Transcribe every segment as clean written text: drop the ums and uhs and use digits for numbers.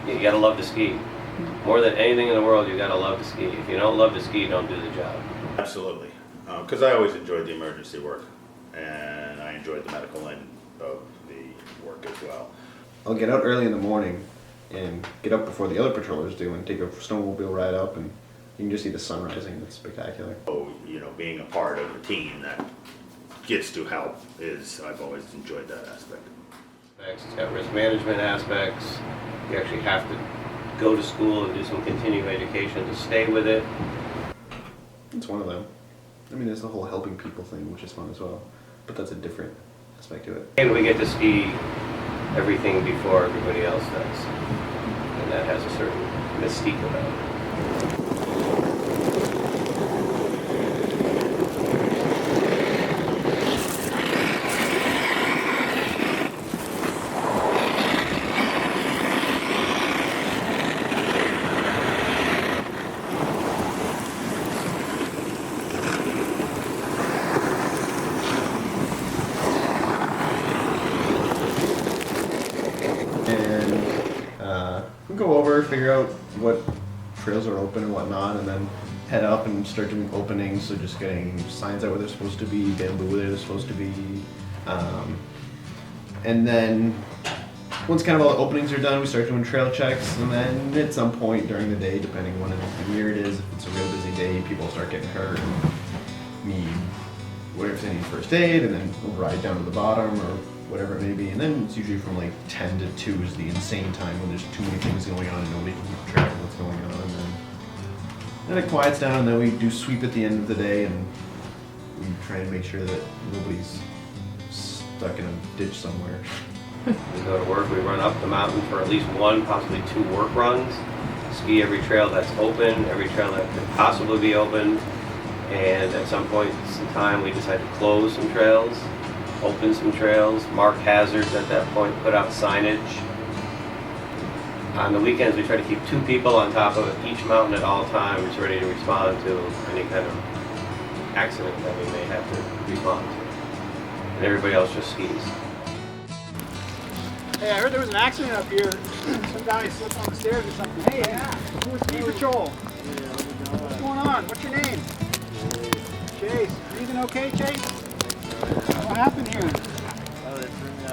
You gotta love to ski. More than anything in the world, you gotta love to ski. If you don't love to ski, you don't do the job. Absolutely. Because I always enjoyed the emergency work, and I enjoyed the medical end of the work as well. I'll get out early in the morning and get up before the other patrollers do and take a snowmobile ride up, and you can just see the sun rising. It's spectacular. So, you know, being a part of a team that gets to help I've always enjoyed that aspect. It's got risk management aspects. You actually have to go to school and do some continuing education to stay with it. It's one of them. I mean, there's the whole helping people thing, which is fun as well, but that's a different aspect to it. And we get to ski everything before everybody else does. And that has a certain mystique about it. Go over, figure out what trails are open and whatnot, and then head up and start doing openings. So just getting signs out where they're supposed to be, bamboo where they're supposed to be, and then once kind of all the openings are done, we start doing trail checks. And then at some point during the day, depending on when the year it is, if it's a real busy day, people start getting hurt and need whatever they need first aid, and then we'll ride down to the bottom or whatever it may be. And then it's usually from like 10 to 2 is the insane time when there's too many things going on and nobody can keep track of what's going on. And then it quiets down, and then we do sweep at the end of the day, and we try and make sure that nobody's stuck in a ditch somewhere. We go to work, we run up the mountain for at least 1, possibly 2 work runs, ski every trail that's open, every trail that could possibly be open, and at some point in time we decide to close some trails, open some trails, mark hazards at that point, put out signage. On the weekends we try to keep 2 people on top of each mountain at all times, ready to respond to any kind of accident that we may have to respond to. And everybody else just skis. Hey, I heard there was an accident up here. Some guy slipped on the stairs or something. Hey, we're ski patrol. What's going on? What's your name? Chase. Breathing okay, Chase? What happened here?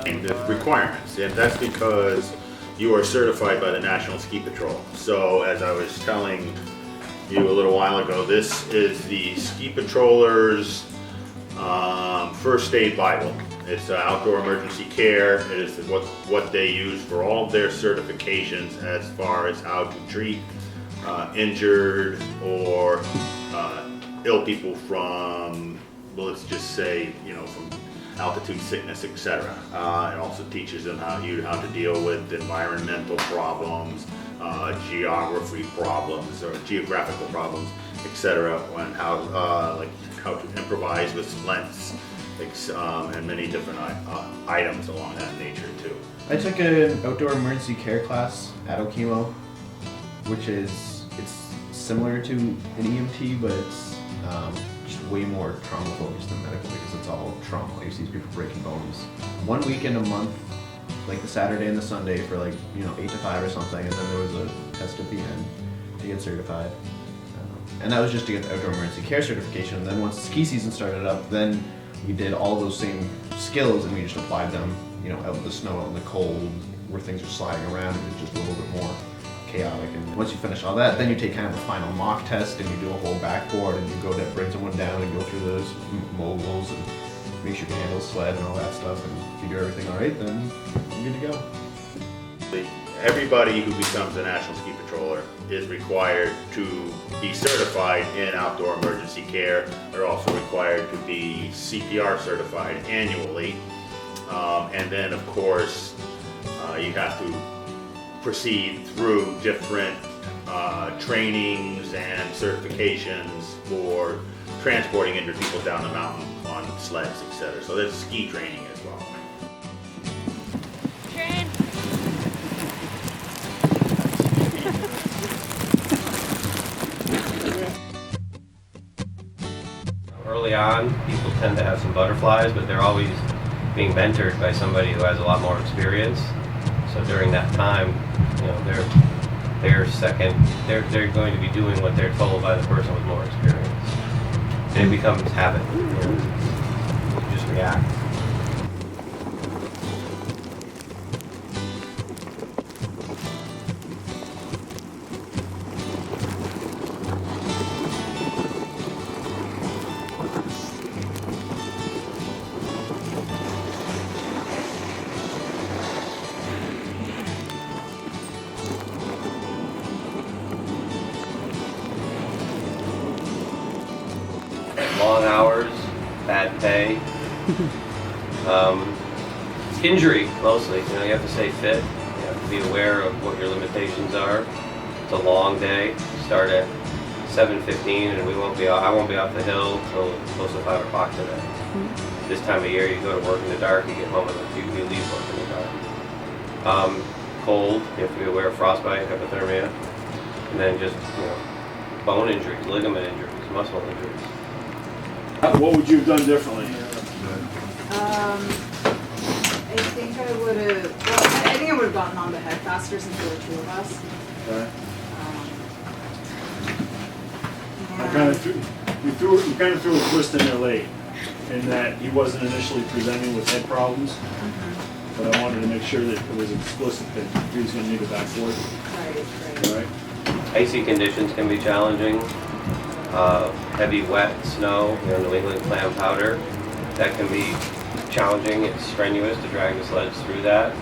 And the requirements, and that's because you are certified by the National Ski Patrol. So as I was telling you a little while ago, this is the ski patrollers' first aid Bible. It's outdoor emergency care. It is what they use for all of their certifications as far as how to treat injured or ill people from, well, let's just say, from altitude sickness, etc. It also teaches them how to deal with environmental problems, geography problems, or geographical problems, etc. And how to improvise with splints, and many different items along that nature too. I took an outdoor emergency care class at Okemo, which it's similar to an EMT, but it's just way more trauma focused than medical, because it's all trauma. You see these people breaking bones. 1 weekend a month, like the Saturday and the Sunday for 8 to 5 or something, and then there was a test at the end to get certified. And that was just to get the outdoor emergency care certification. And then once the ski season started up, then we did all those same skills and we just applied them, out in the snow, out in the cold, where things are sliding around, and it's just a little bit more chaotic. And once you finish all that, then you take kind of a final mock test and you do a whole backboard, and you go to bring someone down and go through those moguls and make sure you can handle sled and all that stuff. And if you do everything all right, then you're good to go. Everybody who becomes a National Ski Patroller is required to be certified in outdoor emergency care. They're also required to be CPR certified annually. And then, of course, you have to proceed through different trainings and certifications for transporting injured people down the mountain on sleds, etc. So there's ski training as well. Early on, people tend to have some butterflies, but they're always being mentored by somebody who has a lot more experience. So during that time, they're their second, they're going to be doing what they're told by the person with more experience. And it becomes habit, you know, you just react. Long hours, bad pay, injury mostly. You know, you have to stay fit. You have to be aware of what your limitations are. It's a long day. Start at 7:15, and I won't be off the hill till close to 5 o'clock today. This time of year, you go to work in the dark. You get home and you leave work in the dark. Cold. You have to be aware of frostbite, hypothermia, and then just bone injuries, ligament injuries, muscle injuries. What would you have done differently? I think I would have. Well, I think I would have gotten on the head faster since there were two of us. Okay. Yeah. You kind of threw a twist in there late, in that he wasn't initially presenting with head problems, but I wanted to make sure that it was explicit that he was going to need a backboard. Right. Right. Icy conditions can be challenging. Heavy wet snow, New England clam powder, that can be challenging. It's strenuous to drag the sleds through that.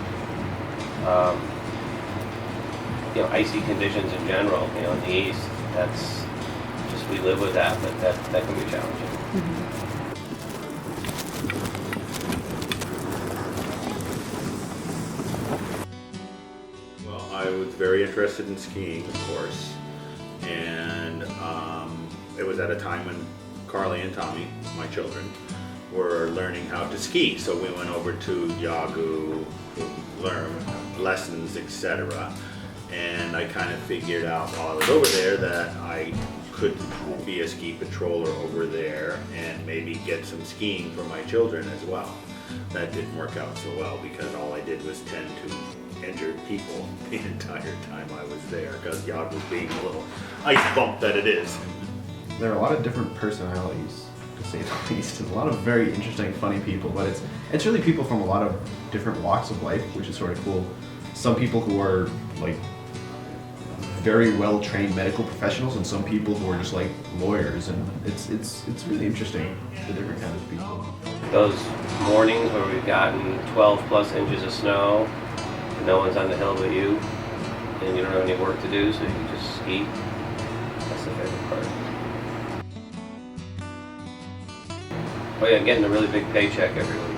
Icy conditions in general, in the east, that's just, we live with that, but that can be challenging. Well, I was very interested in skiing, of course, and it was at a time when Carly and Tommy, my children, were learning how to ski. So we went over to Yawgoo to learn lessons, etc. And I kind of figured out while I was over there that I could be a ski patroller over there and maybe get some skiing for my children as well. That didn't work out so well because all I did was tend to injured people the entire time I was there, because Yawgoo being a little ice bump that it is. There are a lot of different personalities, to say the least. There's a lot of very interesting, funny people, but it's really people from a lot of different walks of life, which is sort of cool. Some people who are like very well trained medical professionals, and some people who are just like lawyers, and it's really interesting, the different kinds of people. Those mornings where we've gotten 12 plus inches of snow, and no one's on the hill but you, and you don't have any work to do, so you can just ski. That's the favorite part. Oh yeah, getting a really big paycheck every week.